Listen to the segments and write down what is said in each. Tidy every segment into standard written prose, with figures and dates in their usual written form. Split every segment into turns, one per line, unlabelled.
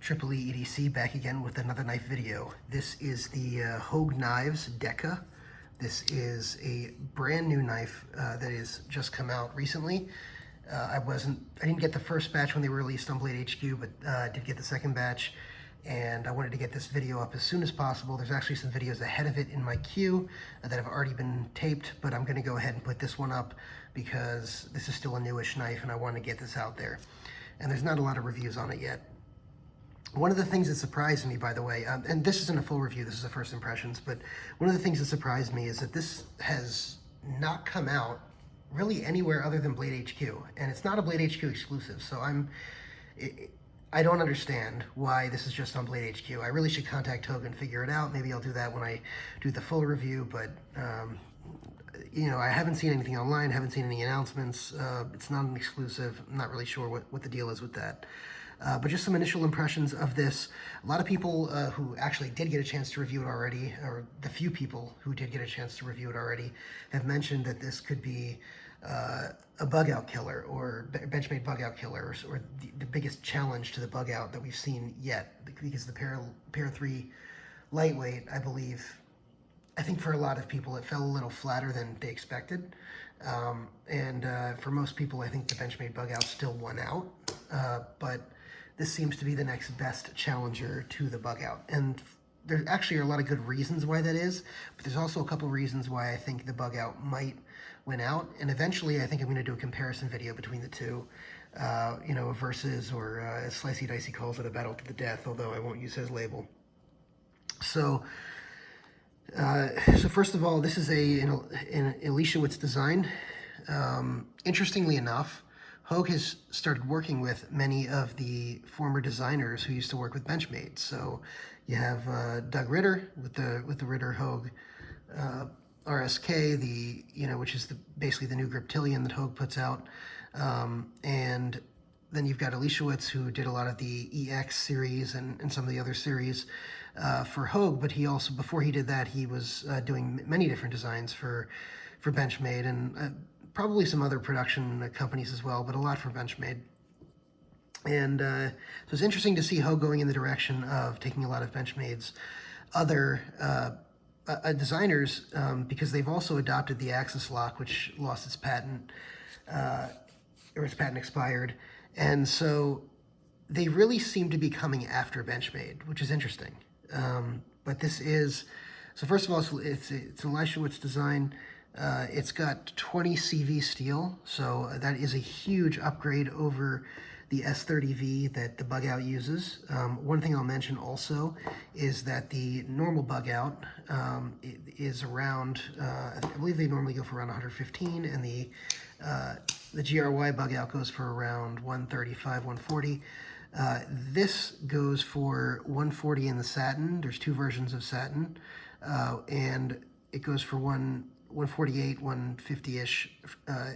Triple E EDC back again with another knife video. This is the Hogue Knives Deka. This is a brand new knife that has just come out recently. I didn't get the first batch when they were released on Blade HQ, but I did get the second batch, and I wanted to get this video up as soon as possible. There's actually some videos ahead of it in my queue that have already been taped, but I'm gonna go ahead and put this one up because this is still a newish knife and I want to get this out there. And there's not a lot of reviews on it yet. One of the things that surprised me, by the way, and this isn't a full review, this is a first impressions, but one of the things that surprised me is that this has not come out really anywhere other than Blade HQ, and it's not a Blade HQ exclusive, so I don't understand why this is just on Blade HQ. I really should contact Hogue and figure it out. Maybe I'll do that when I do the full review, but you know, I haven't seen anything online, haven't seen any announcements. It's not an exclusive. I'm not really sure what the deal is with that. But just some initial impressions of this. A lot of people who actually did get a chance to review it already, or the few people who did get a chance to review it already, have mentioned that this could be a bug out killer, or Benchmade Bugout killer, or the biggest challenge to the bug out that we've seen yet, because the Para 3 lightweight, I think for a lot of people it fell a little flatter than they expected. And for most people, I think the Benchmade Bugout still won out, but this seems to be the next best challenger to the Bugout. And there actually are a lot of good reasons why that is, but there's also a couple of reasons why I think the Bugout might win out. And eventually I think I'm going to do a comparison video between the two, you know, versus, or as Slicey Dicey calls it, a battle to the death, although I won't use his label. So first of all, this is an Elishewitz design. Interestingly enough, Hogue has started working with many of the former designers who used to work with Benchmade. So you have Doug Ritter with the Ritter Hogue RSK, which is basically the new Griptilian that Hogue puts out, and then you've got Elishewitz, who did a lot of the EX series and some of the other series for Hogue, but he also, before he did that, he was doing many different designs for Benchmade, and probably some other production companies as well, but a lot for Benchmade. And so it's interesting to see Hogue going in the direction of taking a lot of Benchmade's other designers, because they've also adopted the axis lock, which lost its patent, or its patent expired. And so they really seem to be coming after Benchmade, which is interesting. But this is, so first of all, it's an Elishewitz design. It's got 20 CV steel, so that is a huge upgrade over the S30V that the Bugout uses. One thing I'll mention also is that the normal Bugout is around, I believe they normally go for around 115, and the GRY Bugout goes for around 135, 140. This goes for 140 in the satin. There's two versions of satin, and it goes for 148, 150-ish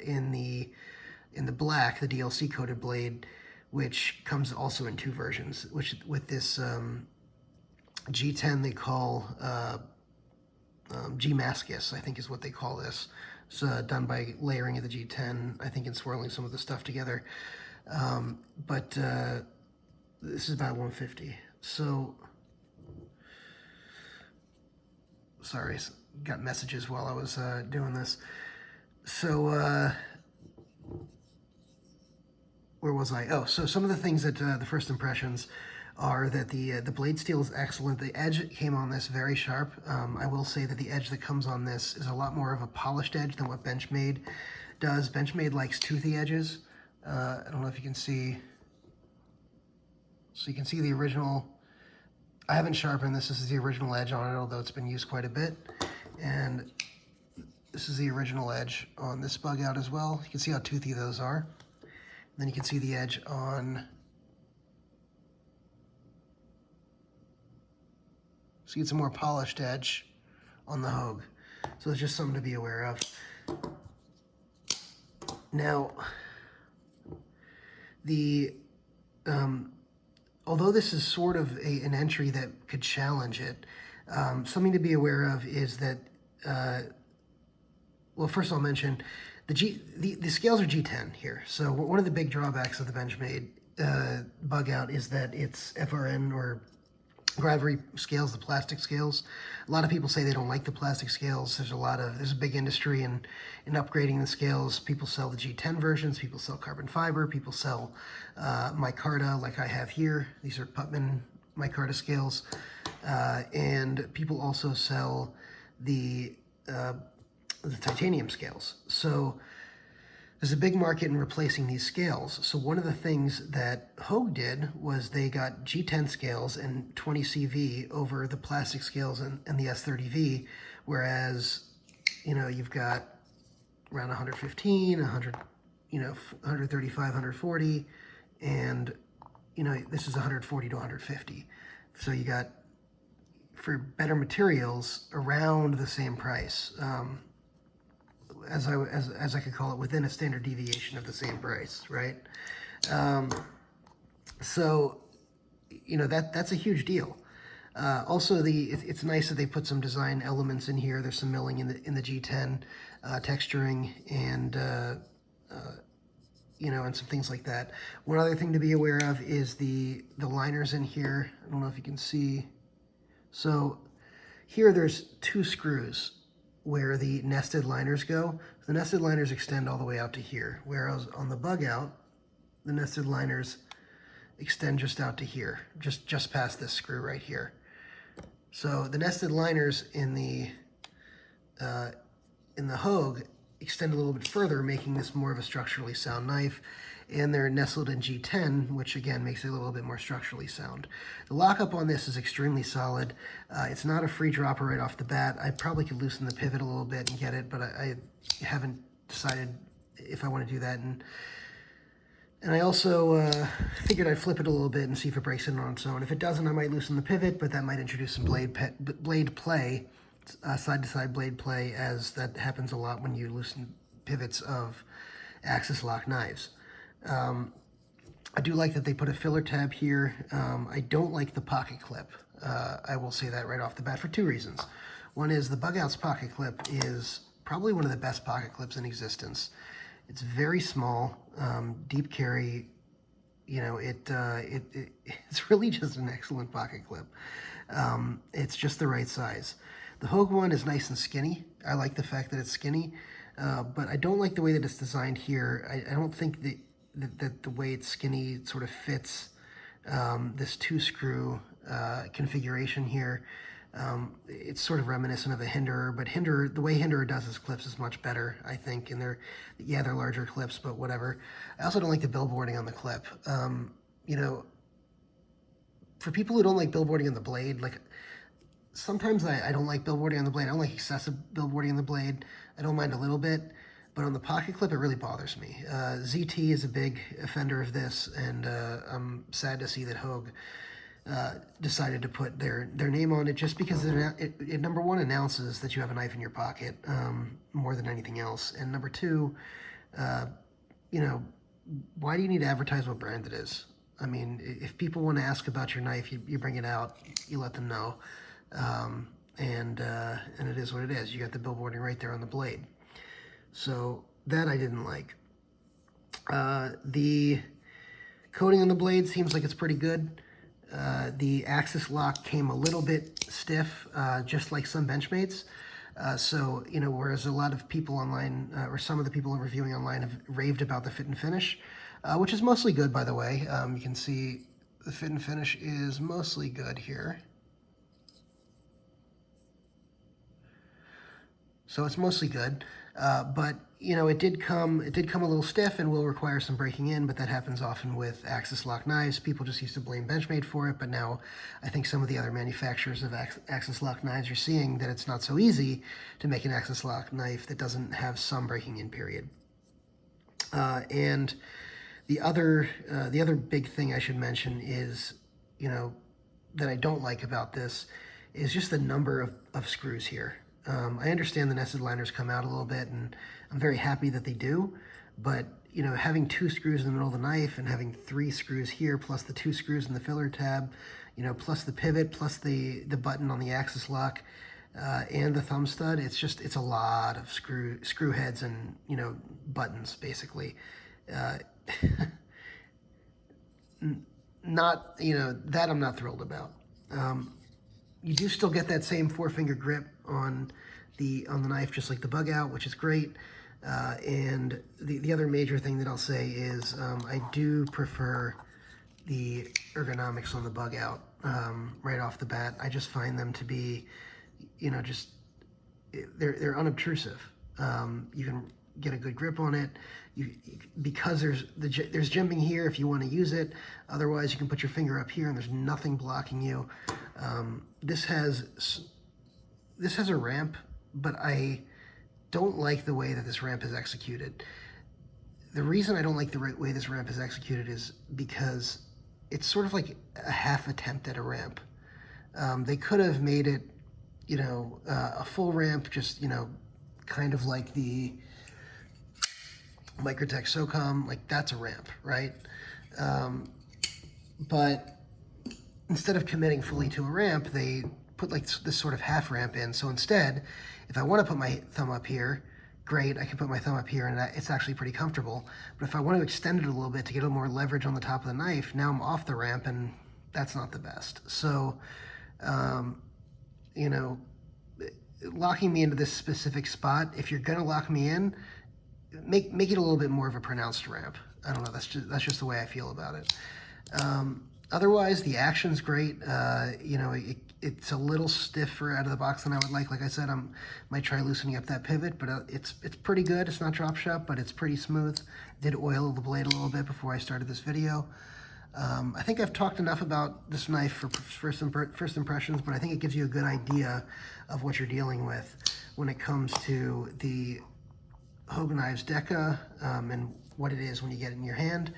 in the black, the DLC coated blade, which comes also in two versions, which with this G10 they call G-Mascus, I think is what they call this. It's done by layering of the G10, I think, and swirling some of the stuff together. But this is about 150. So, sorry, got messages while I was doing this. So, where was I? Oh, so some of the things that the first impressions are that the blade steel is excellent. The edge came on this very sharp. I will say that the edge that comes on this is a lot more of a polished edge than what Benchmade does. Benchmade likes toothy edges. I don't know if you can see. So you can see the original. I haven't sharpened this. This is the original edge on it, although it's been used quite a bit. And this is the original edge on this Bugout as well. You can see how toothy those are. And then you can see the edge on. So it's a more polished edge on the Hogue. So it's just something to be aware of. Now, although this is sort of an entry that could challenge it, something to be aware of is that, well, first I'll mention the scales are G10 here. So one of the big drawbacks of the Benchmade bug out is that it's FRN or gravity scales, the plastic scales. A lot of people say they don't like the plastic scales. There's a big industry in upgrading the scales. People sell the G10 versions, people sell carbon fiber, people sell micarta like I have here. These are Putman micarta scales. And people also sell the titanium scales. So there's a big market in replacing these scales. So one of the things that Hogue did was they got G10 scales and 20 CV over the plastic scales and the S30V, whereas, you know, you've got around 115, 100, you know, 135, 140, and, you know, this is 140 to 150. So you got, for better materials, around the same price. As I could call it, within a standard deviation of the same price, right? So, you know, that's a huge deal. Also, it's nice that they put some design elements in here. There's some milling in the G10, texturing, and you know, and some things like that. One other thing to be aware of is the liners in here. I don't know if you can see. So here there's 2 screws where the nested liners go. The nested liners extend all the way out to here, whereas on the bug out, the nested liners extend just out to here, just past this screw right here. So the nested liners in the Hogue extend a little bit further, making this more of a structurally sound knife, and they're nestled in G10, which again makes it a little bit more structurally sound. The lockup on this is extremely solid. It's not a free dropper right off the bat. I probably could loosen the pivot a little bit and get it, but I haven't decided if I want to do that. And I also figured I'd flip it a little bit and see if it breaks in on its own. If it doesn't, I might loosen the pivot, but that might introduce some blade play, side-to-side blade play, as that happens a lot when you loosen pivots of axis lock knives. I do like that they put a filler tab here. I don't like the pocket clip. I will say that right off the bat for 2 reasons. One is the Bugout's pocket clip is probably one of the best pocket clips in existence. It's very small, deep carry. You know, it's really just an excellent pocket clip. It's just the right size. The Hogue one is nice and skinny. I like the fact that it's skinny, but I don't like the way that it's designed here. I don't think that the way it's skinny sort of fits this 2-screw configuration here. It's sort of reminiscent of a Hinderer, but the way Hinderer does his clips is much better, I think, and they're larger clips, but whatever. I also don't like the billboarding on the clip. You know, for people who don't like billboarding on the blade, like, sometimes I don't like billboarding on the blade. I don't like excessive billboarding on the blade. I don't mind a little bit, but on the pocket clip, it really bothers me. ZT is a big offender of this, and I'm sad to see that Hogue decided to put their name on it, just because it number one, announces that you have a knife in your pocket more than anything else, and number 2, you know, why do you need to advertise what brand it is? I mean, if people want to ask about your knife, you bring it out, you let them know, and it is what it is. You got the billboarding right there on the blade. So that I didn't like. The coating on the blade seems like it's pretty good. The axis lock came a little bit stiff, just like some Benchmade's. So, you know, whereas a lot of people online, or some of the people reviewing online, have raved about the fit and finish, which is mostly good, by the way. You can see the fit and finish is mostly good here. So it's mostly good, but you know, it did come a little stiff and will require some breaking in, but that happens often with axis lock knives. People just used to blame Benchmade for it, but now I think some of the other manufacturers of axis lock knives are seeing that it's not so easy to make an axis lock knife that doesn't have some breaking in period. And the other big thing I should mention is, you know, that I don't like about this is just the number of screws here. I understand the nested liners come out a little bit, and I'm very happy that they do, but, you know, having 2 screws in the middle of the knife and having 3 screws here, plus the 2 screws in the filler tab, you know, plus the pivot, plus the button on the axis lock, and the thumb stud, it's a lot of screw heads and, you know, buttons, basically. not, that I'm not thrilled about. You do still get that same 4-finger grip on the knife, just like the Bugout, which is great. And the other major thing that I'll say is I do prefer the ergonomics on the Bugout right off the bat. I just find them to be, they're unobtrusive. You can get a good grip on it. Because there's jimbing here if you want to use it. Otherwise, you can put your finger up here and there's nothing blocking you. This has a ramp, but I don't like the way that this ramp is executed. The reason I don't like the way this ramp is executed is because it's sort of like a half attempt at a ramp. They could have made it, a full ramp, just, kind of like the Microtech Socom, like that's a ramp, right? But instead of committing fully to a ramp, they put like this sort of half ramp in. So instead, if I want to put my thumb up here, great, I can put my thumb up here and it's actually pretty comfortable. But if I want to extend it a little bit to get a little more leverage on the top of the knife, now I'm off the ramp and that's not the best. So, locking me into this specific spot, if you're gonna lock me in, make it a little bit more of a pronounced ramp. I don't know, that's just the way I feel about it. Otherwise, the action's great. It's a little stiffer out of the box than I would like. Like I said, I might try loosening up that pivot, but it's pretty good. It's not drop shot, but it's pretty smooth. Did oil the blade a little bit before I started this video. I think I've talked enough about this knife for first impressions, but I think it gives you a good idea of what you're dealing with when it comes to the Hogue Knives Deka and what it is when you get it in your hand,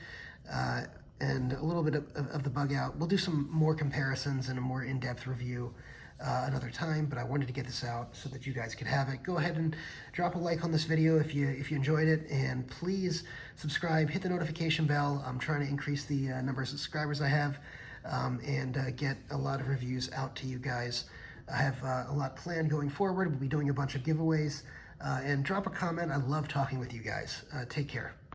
and a little bit of the Bugout. We'll do some more comparisons and a more in-depth review another time, but I wanted to get this out so that you guys could have it. Go ahead and drop a like on this video if you enjoyed it, and please subscribe, hit the notification bell. I'm trying to increase the number of subscribers I have and get a lot of reviews out to you guys. I have a lot planned going forward. We'll be doing a bunch of giveaways, and drop a comment. I love talking with you guys. Take care.